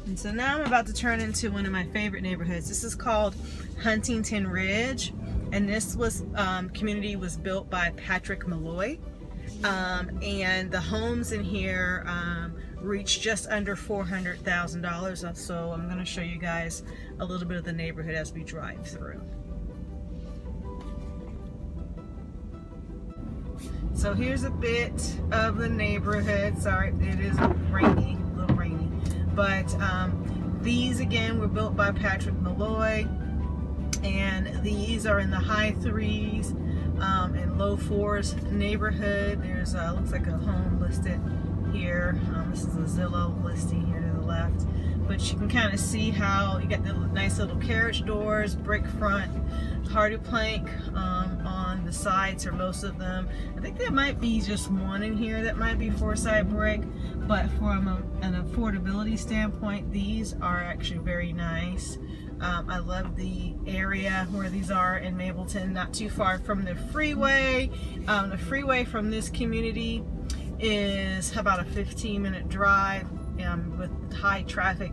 And so now I'm about to turn into one of my favorite neighborhoods. This is called Huntington Ridge, and this was community was built by Patrick Malloy, and the homes in here reach just under $400,000. So I'm going to show you guys a little bit of the neighborhood as we drive through. So here's a bit of the neighborhood. Sorry, it is rainy, a little rainy. But these again were built by Patrick Malloy, and these are in the high 3s and low 4s neighborhood. There's looks like a home listed here. This is a Zillow listing here to the left, but you can kind of see how you got the nice little carriage doors, brick front, hardy plank on the sides, or most of them. I think there might be just one in here that might be 4-side brick, but from an affordability standpoint, these are actually very nice. I love the area where these are in Mableton, not too far from the freeway. The freeway from this community is about a 15-minute drive with high traffic,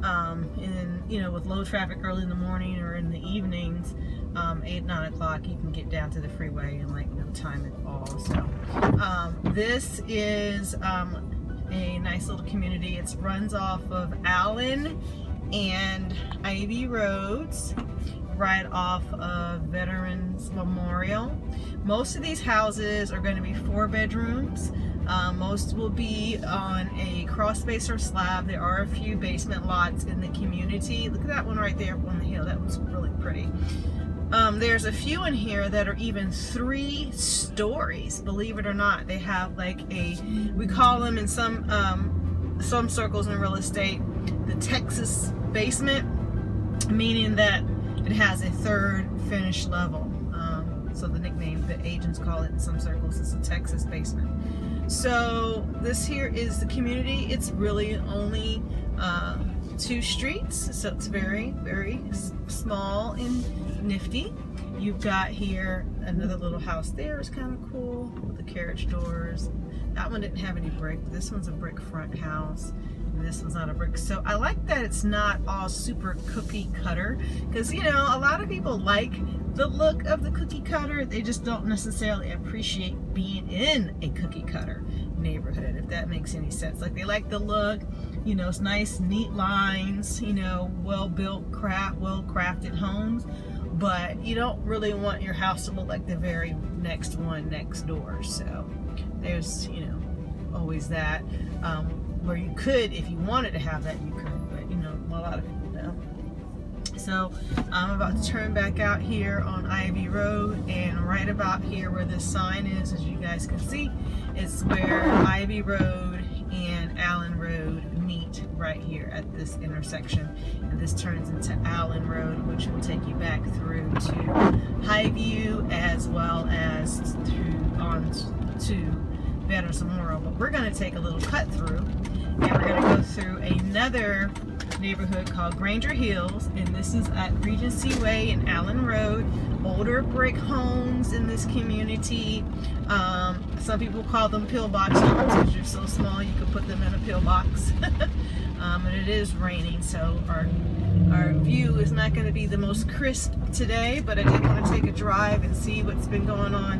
with low traffic early in the morning or in the evenings. 8-9 o'clock, you can get down to the freeway in like no time at all. So this is a nice little community. It runs off of Allen and Ivy Roads, right off of Veterans Memorial. Most of these houses are going to be 4 bedrooms. Most will be on a crawl space or slab. There are a few basement lots in the community. Look at that one right there on the hill. That one's really pretty. There's a few in here that are even 3 stories, believe it or not. They have like we call them in some circles in real estate, the Texas basement, meaning that it has a 3rd finished level. So the nickname the agents call it in some circles is a Texas basement. So this here is the community. It's really only 2 streets, so it's very, very small and nifty. You've got here another little house there. It's kind of cool with the carriage doors. That one didn't have any brick. This one's a brick front house, and this one's not a brick. So I like that it's not all super cookie cutter, because a lot of people like the look of the cookie cutter. They just don't necessarily appreciate being in a cookie cutter neighborhood, if that makes any sense. Like, they like the look, it's nice, neat lines, well built, well crafted homes, but you don't really want your house to look like the very next one next door. So there's always that, where you could, if you wanted to have that, you could, but a lot of people don't. So I'm about to turn back out here on Ivy Road, and right about here where this sign is, as you guys can see, it's where Ivy Road and Allen Road meet, right here at this intersection. And this turns into Allen Road, which will take you back through to Highview, as well as on to Veterans Memorial. But we're going to take a little cut through, and we're going to go through another neighborhood called Granger Hills, and this is at Regency Way and Allen Road. Older brick homes in this community. Some people call them pillbox homes because you're so small you could put them in a pillbox. And it is raining, so our view is not going to be the most crisp today, but I did want to take a drive and see what's been going on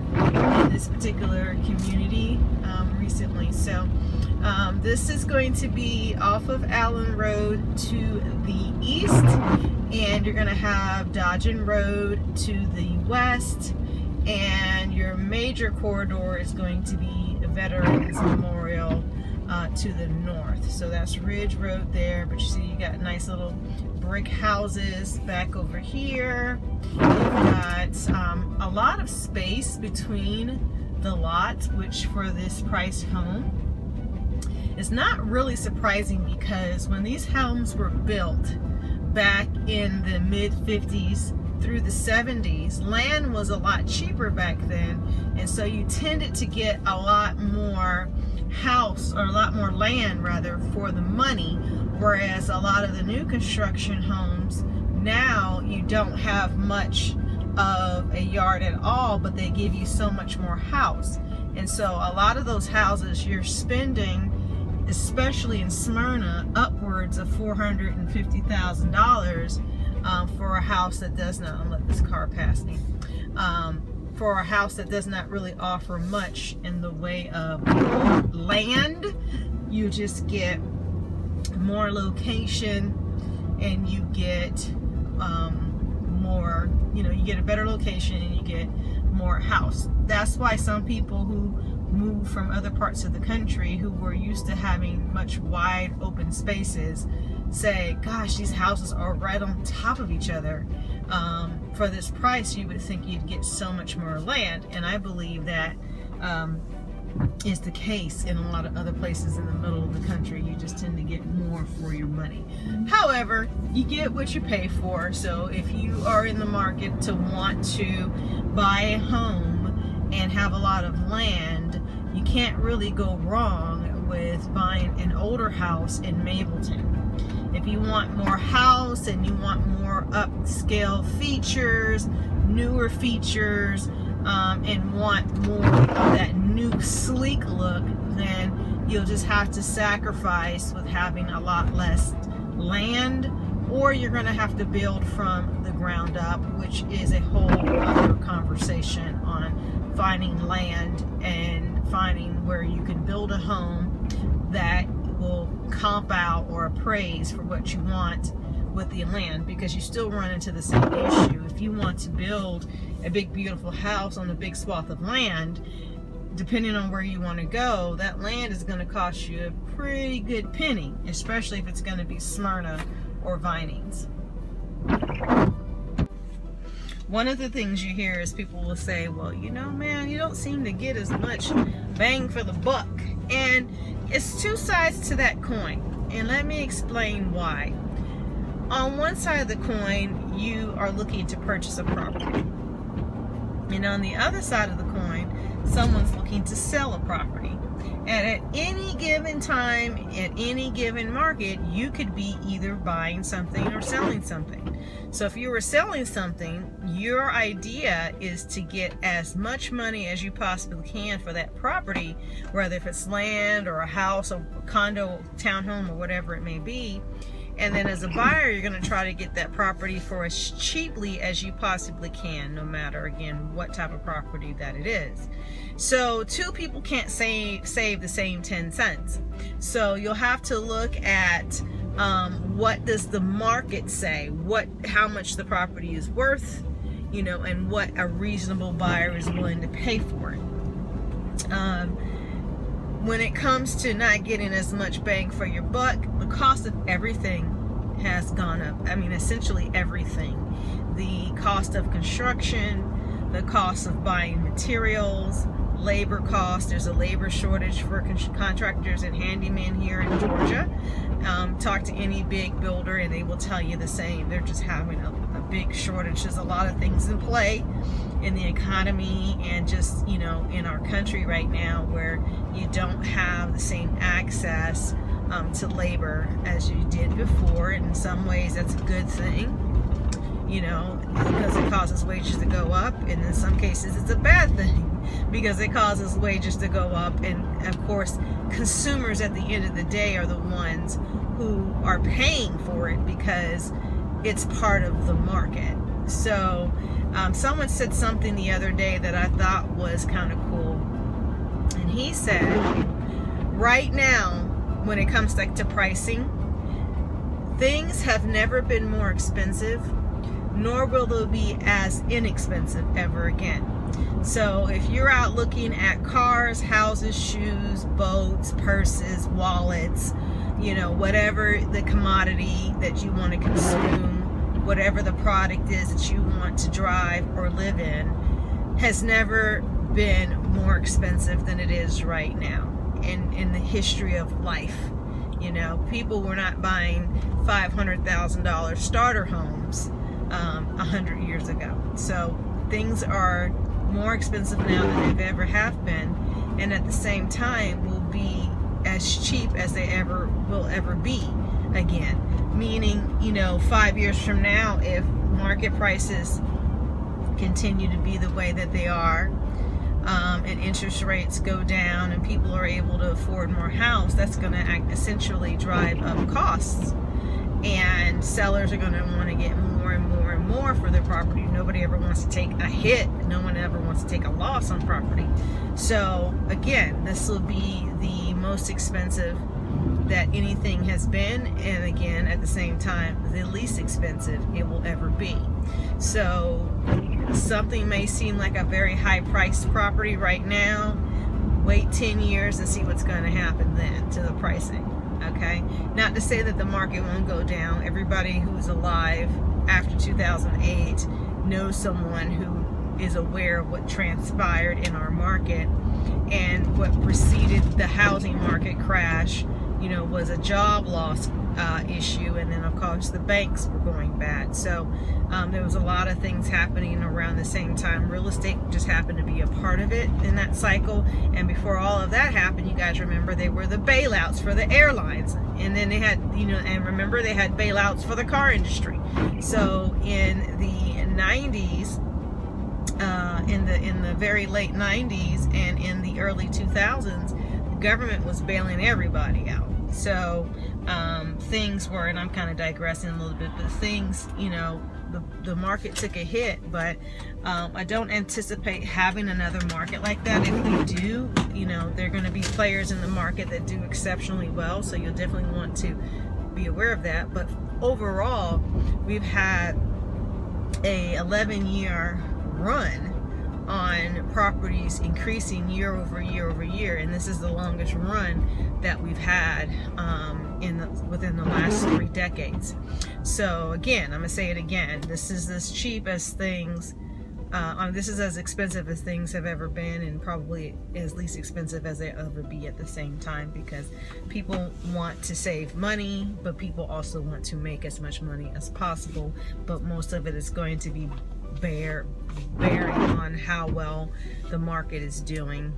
in this particular community recently. So this is going to be off of Allen Road to the east, and you're going to have Dodgen Road to the west, and your major corridor is going to be Veterans Memorial to the north. So that's Ridge Road there, but you see you got nice little brick houses back over here. You've got a lot of space between the lots, which for this price home is not really surprising, because when these homes were built back in the mid-50s through the 70s, land was a lot cheaper back then, and so you tended to get a lot more house, or a lot more land rather, for the money, whereas a lot of the new construction homes now, you don't have much of a yard at all, but they give you so much more house. And so a lot of those houses, you're spending, especially in Smyrna, upwards upwards of $450,000 for a house that does not, I'll let this car pass me, for a house that does not really offer much in the way of land. You just get more location, and you get more, you know, you get a better location and you get more house. That's why some people who move from other parts of the country who were used to having much wide open spaces say, gosh, these houses are right on top of each other. For this price, you would think you'd get so much more land, and I believe that is the case in a lot of other places in the middle of the country. You just tend to get more for your money. However, you get what you pay for. So if you are in the market to want to buy a home and have a lot of land, you can't really go wrong with buying an older house in Mableton. If you want more house and you want more upscale features, newer features, and want more of that new sleek look, then you'll just have to sacrifice with having a lot less land, or you're going to have to build from the ground up, which is a whole other conversation on finding land and finding where you can build a home that will comp out or appraise for what you want with the land, because you still run into the same issue. If you want to build a big beautiful house on a big swath of land, depending on where you want to go, that land is going to cost you a pretty good penny, especially if it's going to be Smyrna or Vinings. One of the things you hear is people will say, well, you know, man, you don't seem to get as much bang for the buck. And it's two sides to that coin, and let me explain why. On one side of the coin, you are looking to purchase a property, and on the other side of the coin, someone's looking to sell a property. And at any given time, at any given market, you could be either buying something or selling something. So if you were selling something, your idea is to get as much money as you possibly can for that property, whether if it's land or a house or a condo, townhome, or whatever it may be. And then as a buyer, you're going to try to get that property for as cheaply as you possibly can, no matter, again, what type of property that it is. So two people can't save the same 10 cents. So you'll have to look at what does the market say, how much the property is worth, you know, and what a reasonable buyer is willing to pay for it. When it comes to not getting as much bang for your buck, the cost of everything has gone up. I mean, essentially everything. The cost of construction, the cost of buying materials, labor costs. There's a labor shortage for contractors and handymen here in Georgia. Talk to any big builder and they will tell you the same. They're just having a big shortage. There's a lot of things in play in the economy and just, you know, in our country right now where you don't have the same access to labor as you did before. And in some ways that's a good thing, you know, because it causes wages to go up, and in some cases it's a bad thing because it causes wages to go up. And of course, consumers at the end of the day are the ones who are paying for it because it's part of the market. So someone said something the other day that I thought was kind of cool, and he said, right now when it comes to pricing, things have never been more expensive, nor will they be as inexpensive ever again. So if you're out looking at cars, houses, shoes, boats, purses, wallets, you know, whatever the commodity that you want to consume, whatever the product is that you want to drive or live in, has never been more expensive than it is right now in the history of life. You know, people were not buying $500,000 starter homes 100 years ago. So things are more expensive now than they've ever have been, and at the same time will be as cheap as they will ever be again. Meaning, you know, 5 years from now, if market prices continue to be the way that they are, and interest rates go down and people are able to afford more house, that's going to essentially drive up costs. And sellers are going to want to get more and more and more for their property. Nobody ever wants to take a hit. No one ever wants to take a loss on property. So again, this will be the most expensive that anything has been, and again, at the same time, the least expensive it will ever be. So something may seem like a very high priced property right now. Wait 10 years and see what's going to happen then to the pricing. Okay, not to say that the market won't go down. Everybody who's alive after 2008 knows someone who is aware of what transpired in our market, and what preceded the housing market crash, you know, was a job loss issue, and then of course the banks were going bad. So there was a lot of things happening around the same time. Real estate just happened to be a part of it in that cycle. And before all of that happened, you guys remember, they were the bailouts for the airlines, and then they had, you know, and remember they had bailouts for the car industry. So in the 90s, in the very late 90s and in the early 2000s, the government was bailing everybody out. So things were, and I'm kind of digressing a little bit, but things, you know, the market took a hit, but I don't anticipate having another market like that. If we do, you know, there are going to be players in the market that do exceptionally well, so you'll definitely want to be aware of that. But overall, we've had a 11-year run on properties increasing year over year over year, and this is the longest run that we've had within the last 3 decades. So again, I'm gonna say it again, this is as cheap as things, this is as expensive as things have ever been, and probably as least expensive as they ever be at the same time, because people want to save money, but people also want to make as much money as possible. But most of it is going to be bearing on how well the market is doing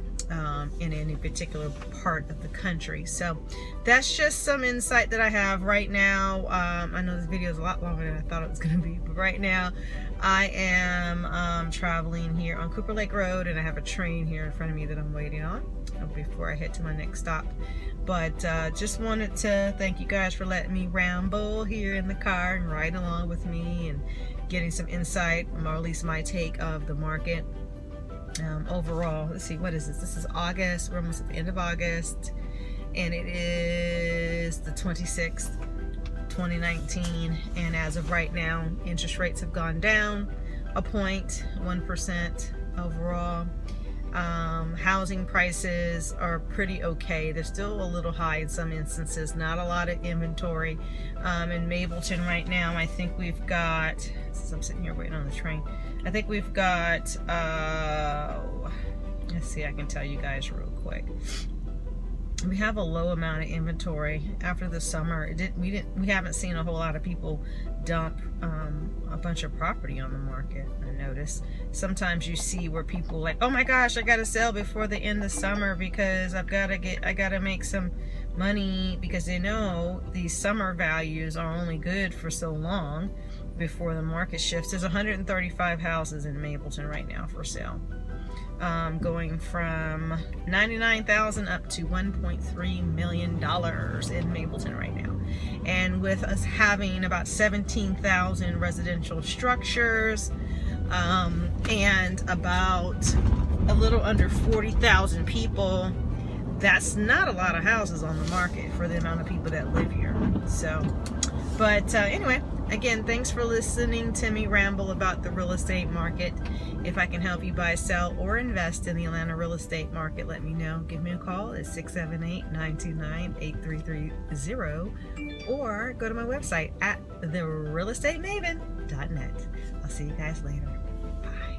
in any particular part of the country. So that's just some insight that I have right now. I know this video is a lot longer than I thought it was going to be, but right now I am traveling here on Cooper Lake Road, and I have a train here in front of me that I'm waiting on before I head to my next stop. But just wanted to thank you guys for letting me ramble here in the car and ride along with me and getting some insight, or at least my take of the market. Overall, let's see, what is this? This is August. We're almost at the end of August, and it is the 26th, 2019. And as of right now, interest rates have gone down 1% overall. Housing prices are pretty okay. They're still a little high in some instances. Not a lot of inventory. In Mableton right now, I think we've got, since I'm sitting here waiting on the train, I think we've got, let's see, I can tell you guys real quick. We have a low amount of inventory after the summer. We haven't seen a whole lot of people dump a bunch of property on the market. I notice sometimes you see where people like, oh my gosh, I gotta sell before the end of summer because I gotta make some money, because they know these summer values are only good for so long before the market shifts. There's 135 houses in Mableton right now for sale. Going from $99,000 up to $1.3 million in Mableton right now. And with us having about 17,000 residential structures, and about a little under 40,000 people, that's not a lot of houses on the market for the amount of people that live here. So, but anyway, again, thanks for listening to me ramble about the real estate market. If I can help you buy, sell, or invest in the Atlanta real estate market, let me know. Give me a call at 678-929-8330, or go to my website at therealestatemavin.net. I'll see you guys later. Bye.